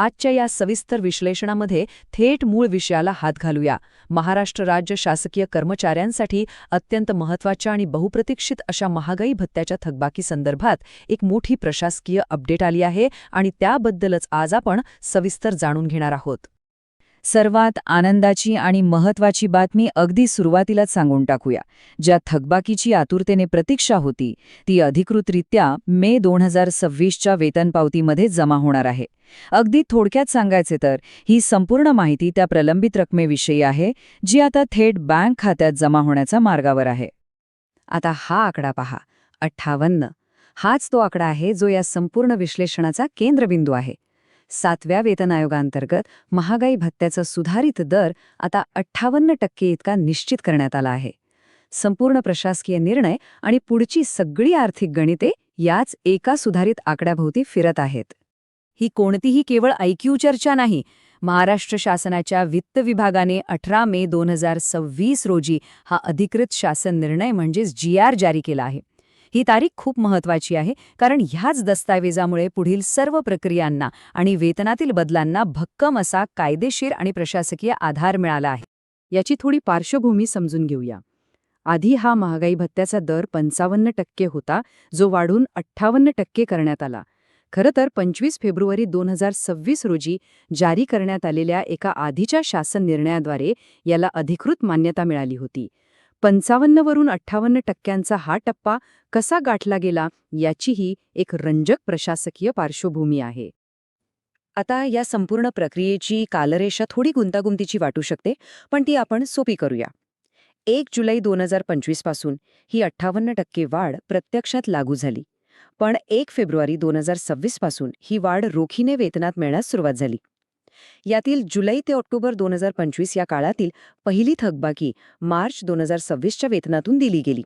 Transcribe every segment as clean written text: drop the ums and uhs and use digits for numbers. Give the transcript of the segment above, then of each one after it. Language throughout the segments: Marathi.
आजच्या या सविस्तर विश्लेषणामध्ये थेट मूळ विषयाला हात घालूया. महाराष्ट्र राज्य शासकीय कर्मचाऱ्यांसाठी अत्यंत महत्त्वाच्या आणि बहुप्रतीक्षित अशा महागाई भत्त्याच्या थकबाकीसंदर्भात एक मोठी प्रशासकीय अपडेट आली आहे आणि त्याबद्दलच आज आपण सविस्तर जाणून घेणार आहोत. सर्वात आनंदाची आणि महत्त्वाची बातमी अगदी सुरुवातीलाच सांगून टाकूया. ज्या थकबाकीची आतुरतेने प्रतीक्षा होती ती अधिकृतरित्या मे 2026च्या वेतनपावतीमध्ये जमा होणार आहे. अगदी थोडक्यात सांगायचे तर ही संपूर्ण माहिती त्या प्रलंबित रकमेविषयी आहे जी आता थेट बँक खात्यात जमा होण्याच्या मार्गावर आहे. आता हा आकडा पहा, 58. हाच तो आकडा आहे जो या संपूर्ण विश्लेषणाचा केंद्रबिंदू आहे. 7व्या वेतन आयोगांतर्गत महागाई भत्त्याचा सुधारित दर आता 58% इतका निश्चित करण्यात आला आहे. संपूर्ण प्रशासकीय निर्णय आणि पुढची सगळी आर्थिक गणिते याच एका सुधारित आकड्याभोवती फिरत आहेत. ही कोणतीही केवळ ऐकीव चर्चा नाही. महाराष्ट्र शासनाच्या वित्त विभागाने 18 मे 2026 रोजी हा अधिकृत शासन निर्णय म्हणजेच GR जारी केला आहे. ही तारीख खूप महत्त्वाची आहे कारण ह्याच दस्तऐवजामुळे पुढील सर्व प्रक्रियांना आणि वेतनातील बदलांना भक्कम असा कायदेशीर आणि प्रशासकीय आधार मिळाला आहे. याची थोडी पार्श्वभूमी समजून घेऊया. आधी हा महागाई भत्त्याचा दर 55% होता, जो वाढून 58% करण्यात आला. खरं तर 25 फेब्रुवारी 2026 रोजी जारी करण्यात आलेल्या एका आधीच्या शासन निर्णयाद्वारे याला अधिकृत मान्यता मिळाली होती. 55 वरून 58% हा टप्पा कसा गाठला गेला याचीही एक रंजक प्रशासकीय पार्श्वभूमी आहे. आता या संपूर्ण प्रक्रियेची कालरेषा थोडी गुंतागुंतीची वाटू शकते, पण ती आपण सोपी करूया. 1 जुलै 2025 पासून ही 58% वाढ प्रत्यक्षात लागू झाली. पण 1 फेब्रुवारी 2026 पासून ही वाढ रोखीने वेतनात मिळण्यास सुरुवात झाली. यातील जुलै ते ऑक्टोबर 2025 या काळातील पहिली थकबाकी मार्च 2026च्या वेतनातून दिली गेली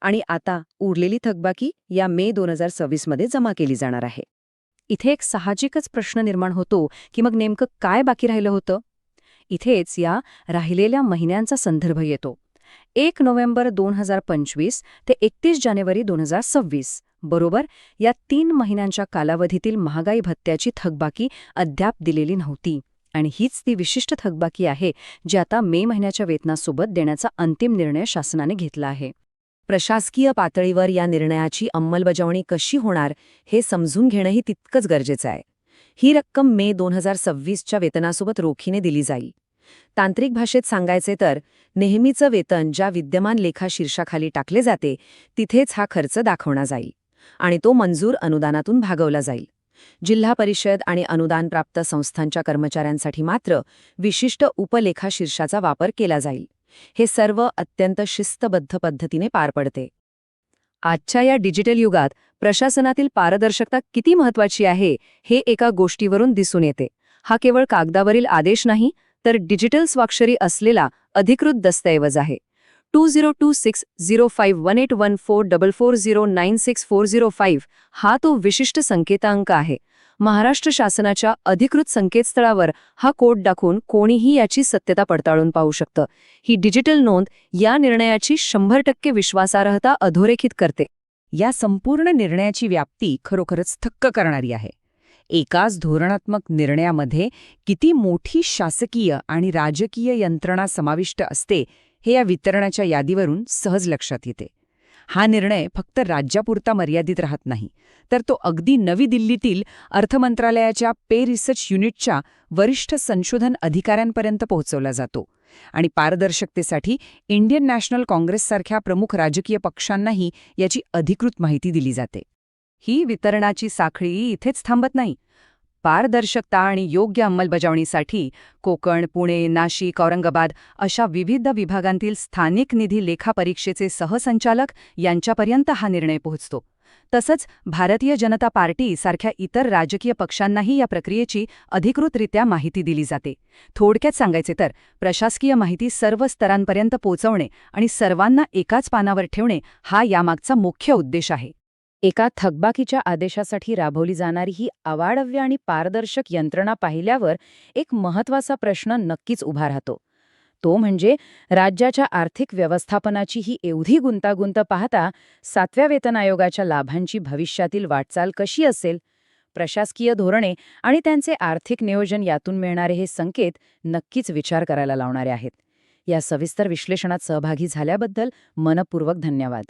आणि आता उरलेली थकबाकी या मे 2026 मध्ये जमा केली जाणार आहे. इथे एक साहजिकच प्रश्न निर्माण होतो की मग नेमकं काय बाकी राहिलं होतं? इथेच या राहिलेल्या महिन्यांचा संदर्भ येतो. 1 नोव्हेंबर 2025 ते 31 जानेवारी 2026 बरोबर या 3 महिन्यांच्या कालावधीतील महागाई भत्त्याची थकबाकी अद्याप दिलेली नव्हती आणि हीच ती विशिष्ट थकबाकी आहे जी आता मे महिन्याच्या वेतनासोबत देण्याचा अंतिम निर्णय शासनाने घेतला आहे. प्रशासकीय पातळीवर या निर्णयाची अंमलबजावणी कशी होणार हे समजून घेणंही तितकंच गरजेचं आहे. ही रक्कम मे 2026च्या वेतनासोबत रोखीने दिली जाईल. तांत्रिक भाषेत सांगायचे तर नेहमीचं वेतन ज्या विद्यमान लेखा शीर्षाखाली टाकले जाते तिथेच हा खर्च दाखवला जाईल आणि तो मंजूर अनुदानातून भागवला जाईल. जिल्हा परिषद आणि अनुदानप्राप्त संस्थांच्या कर्मचाऱ्यांसाठी मात्र विशिष्ट उपलेखा शीर्षाचा वापर केला जाईल. हे सर्व अत्यंत शिस्तबद्ध पद्धतीने पार पडते. आजच्या या डिजिटल युगात प्रशासनातील पारदर्शकता किती महत्त्वाची आहे हे एका गोष्टीवरून दिसून येते. हा केवळ कागदावरील आदेश नाही तर डिजिटल स्वाक्षरी असलेला अधिकृत दस्तऐवज आहे. 202605181444096405 हा तो विशिष्ट संकेतांक आहे. महाराष्ट्र शासनाच्या अधिकृत संकेतस्थळावर हा कोड दाखवून कोणीही याची सत्यता पडताळून पाहू शकतं. ही डिजिटल नोंद या निर्णयाची 100% विश्वासार्हता अधोरेखित करते. या संपूर्ण निर्णयाची व्याप्ती खरोखरच थक्क करणारी आहे. एकाच धोरणात्मक निर्णयामध्ये किती मोठी शासकीय आणि राजकीय यंत्रणा समाविष्ट असते हे या वितरणाच्या यादीवरून सहज लक्षात येते. हा निर्णय फक्त राज्यापुरता मर्यादित राहत नाही, तर तो अगदी नवी दिल्लीतील अर्थमंत्रालयाच्या पे रिसर्च युनिटच्या वरिष्ठ संशोधन अधिकाऱ्यांपर्यंत पोहोचवला जातो आणि पारदर्शकतेसाठी इंडियन नॅशनल काँग्रेससारख्या प्रमुख राजकीय पक्षांनाही याची अधिकृत माहिती दिली जाते. ही वितरणाची साखळी इथेच थांबत नाही. पारदर्शकता आणि योग्य अंमलबजावणीसाठी कोकण, पुणे, नाशिक, औरंगाबाद अशा विविध विभागांतील स्थानिक निधी लेखापरीक्षेचे सहसंचालक यांच्यापर्यंत हा निर्णय पोहोचतो. तसंच भारतीय जनता पार्टी सारख्या इतर राजकीय पक्षांनाही या प्रक्रियेची अधिकृतरित्या माहिती दिली जाते. थोडक्यात सांगायचे तर प्रशासकीय माहिती सर्व स्तरांपर्यंत पोहोचवणे आणि सर्वांना एकाच पानावर ठेवणे हा यामागचा मुख्य उद्देश आहे. एका थकबाकीच्या आदेशासाठी राबवली जाणारी ही अवाढव्य आणि पारदर्शक यंत्रणा पाहिल्यावर एक महत्त्वाचा प्रश्न नक्कीच उभा राहतो. तो म्हणजे राज्याच्या आर्थिक व्यवस्थापनाची ही एवढी गुंतागुंत पाहता 7व्या वेतन आयोगाच्या लाभांची भविष्यातील वाटचाल कशी असेल? प्रशासकीय धोरणे आणि त्यांचे आर्थिक नियोजन यातून मिळणारे हे संकेत नक्कीच विचार करायला लावणारे आहेत. या सविस्तर विश्लेषणात सहभागी झाल्याबद्दल मनपूर्वक धन्यवाद.